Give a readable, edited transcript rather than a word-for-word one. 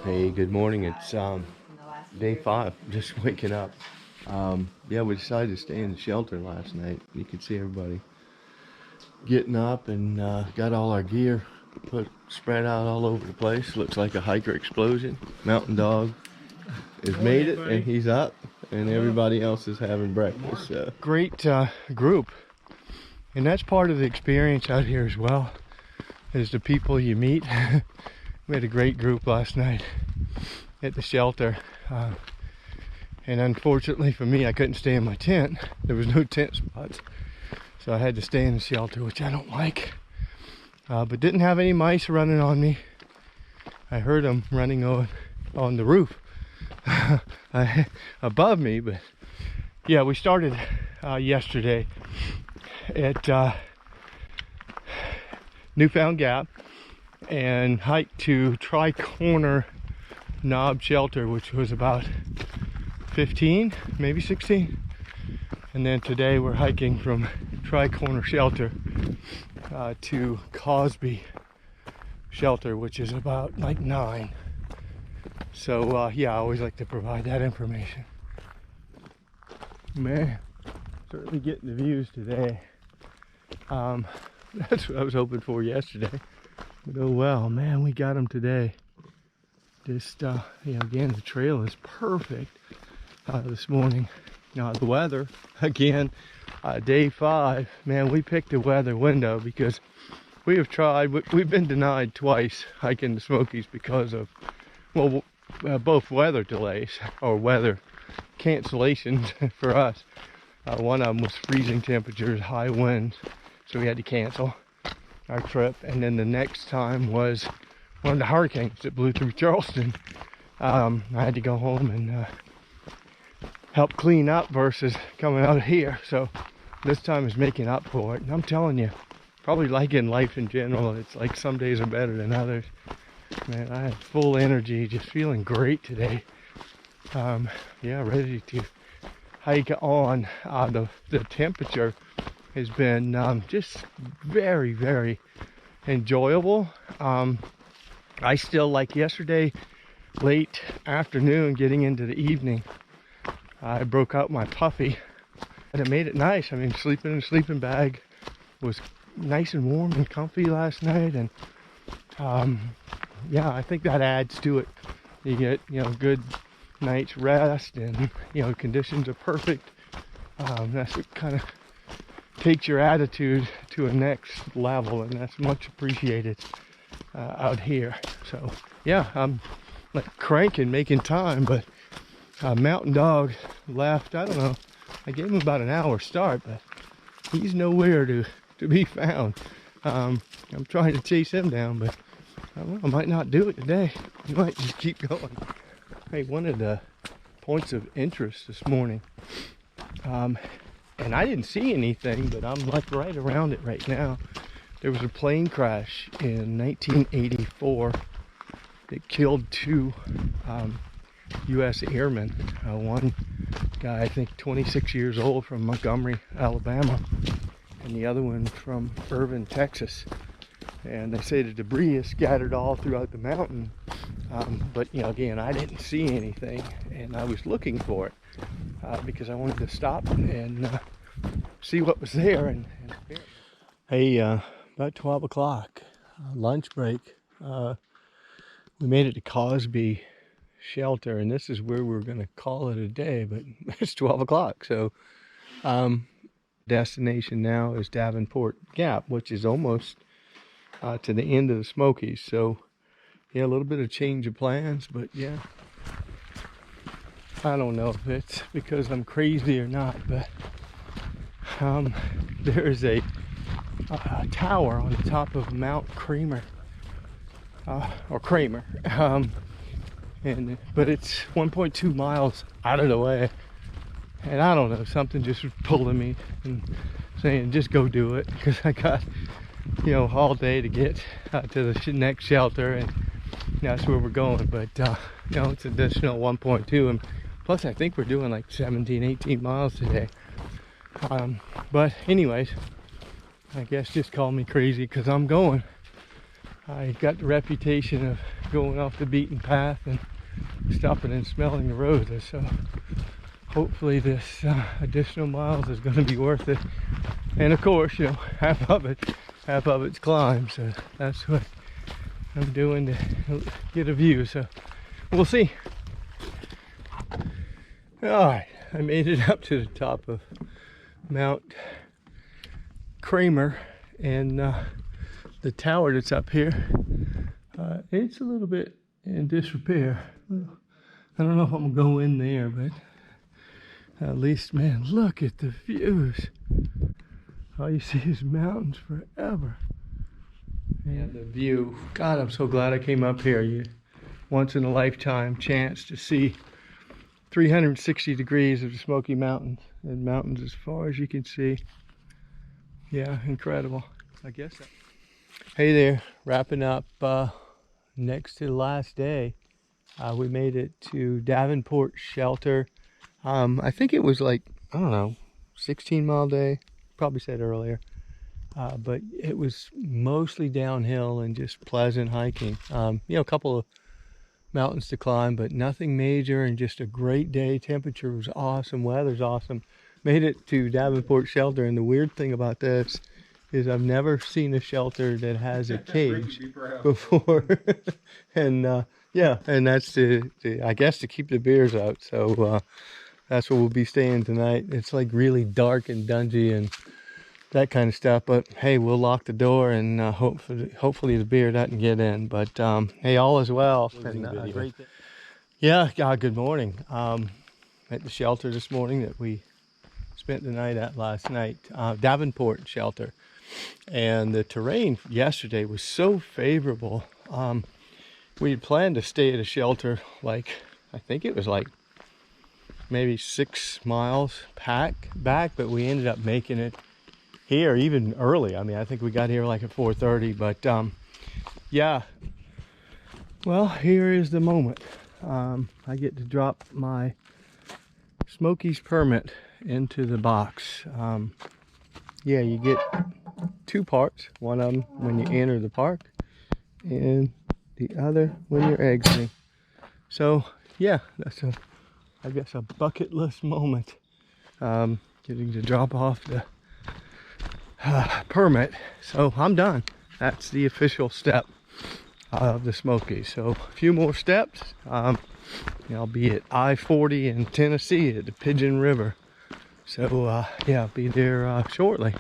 Hey, good morning. It's day 5, just waking up. Yeah, we decided to stay in the shelter last night. You could see everybody getting up and got all our gear spread out all over the place. Looks like a hiker explosion. Mountain Dog has made it, and he's up, and everybody else is having breakfast. So. Great group, and that's part of the experience out here as well, is the people you meet. We had a great group last night at the shelter, and unfortunately for me, I couldn't stay in my tent. There was no tent spots, so I had to stay in the shelter, which I don't like, but didn't have any mice running on me. I heard them running on the roof above me, but yeah, we started yesterday at Newfound Gap and hiked to Tri-Corner Knob Shelter, which was about 15, maybe 16. And then today we're hiking from Tri-Corner Shelter to Cosby Shelter, which is about like 9. So yeah, I always like to provide that information. Man, certainly getting the views today. That's what I was hoping for yesterday. But oh well, man, we got them today. Just, again, the trail is perfect this morning. The weather, again, day 5, man, we picked the weather window because we have tried, we've been denied twice hiking the Smokies because of, well, both weather delays or weather cancellations for us. One of them was freezing temperatures, high winds, so we had to cancel our trip. And then the next time was one of the hurricanes that blew through Charleston. I had to go home and help clean up versus coming out of here. So this time is making up for it. And I'm telling you, probably like in life in general, it's like some days are better than others. Man, I had full energy, just feeling great today. Yeah, ready to hike on. The temperature has been just very, very enjoyable. I still, like yesterday, late afternoon, getting into the evening, I broke out my puffy, and it made it nice. I mean, sleeping in a sleeping bag was nice and warm and comfy last night, and yeah, I think that adds to it. You get, good night's rest, and conditions are perfect. That's what kind of takes your attitude to a next level, and that's much appreciated out here. So yeah, I'm like cranking, making time, but Mountain Dog left. I don't know, I gave him about an hour start, but he's nowhere to be found. I'm trying to chase him down, but I might not do it today. I might just keep going. Hey, one of the points of interest this morning, and I didn't see anything, but I'm like right around it right now. There was a plane crash in 1984 that killed 2 U.S. airmen. One guy, I think 26 years old, from Montgomery, Alabama, and the other one from Irving, Texas. And they say the debris is scattered all throughout the mountain. But again, I didn't see anything, and I was looking for it because I wanted to stop and see what was there. And hey, about 12 o'clock, lunch break. We made it to Cosby Shelter, and this is where we're going to call it a day, but it's 12 o'clock. So destination now is Davenport Gap, which is almost to the end of the Smokies. So yeah, a little bit of change of plans, but yeah, I don't know if it's because I'm crazy or not, but there is a tower on the top of Mount Kramer, but it's 1.2 miles out of the way, and I don't know, something just was pulling me and saying just go do it, because I got all day to get to the next shelter, and that's where we're going. But it's an additional 1.2, and plus I think we're doing like 17-18 miles today. But anyways, I guess just call me crazy because I'm going. I got the reputation of going off the beaten path and stopping and smelling the roses. So hopefully this additional miles is going to be worth it. And of course, you know, half of it's climb. So that's what I'm doing to get a view. So we'll see. All right, I made it up to the top of Mount Kramer, and the tower that's up here, it's a little bit in disrepair. I don't know if I'm gonna go in there, but at least, man, look at the views. All you see is mountains forever. And the view, God, I'm so glad I came up here. You once in a lifetime chance to see 360 degrees of the Smoky Mountains, and mountains as far as you can see. Yeah, incredible. I guess that. Hey there, wrapping up next to the last day. We made it to Davenport Shelter. I think it was like, I don't know, 16-mile day, probably said earlier. But it was mostly downhill and just pleasant hiking. You know, a couple of mountains to climb, but nothing major, and just a great day. Temperature was awesome, weather's awesome. Made it to Davenport Shelter, and the weird thing about this is I've never seen a shelter that has a cage before. And yeah, and that's I guess to keep the bears out. So that's where we'll be staying tonight. It's like really dark and dungy and that kind of stuff, but hey, we'll lock the door, and hopefully the beer doesn't get in. But hey, all is well. And, great day. Yeah, good morning. At the shelter this morning that we spent the night at last night, Davenport Shelter, and the terrain yesterday was so favorable. We had planned to stay at a shelter, like I think it was like maybe 6 miles back, but we ended up making it here even early. I mean, I think we got here like at 4:30, but yeah, well, here is the moment. I get to drop my Smokies permit into the box. Yeah, you get 2 parts, one of them when you enter the park and the other when you're exiting. So yeah, that's I guess a bucket list moment, getting to drop off the permit. So I'm done. That's the official step of the Smokies. So a few more steps, I'll be at I-40 in Tennessee at the Pigeon River. So yeah, I'll be there shortly.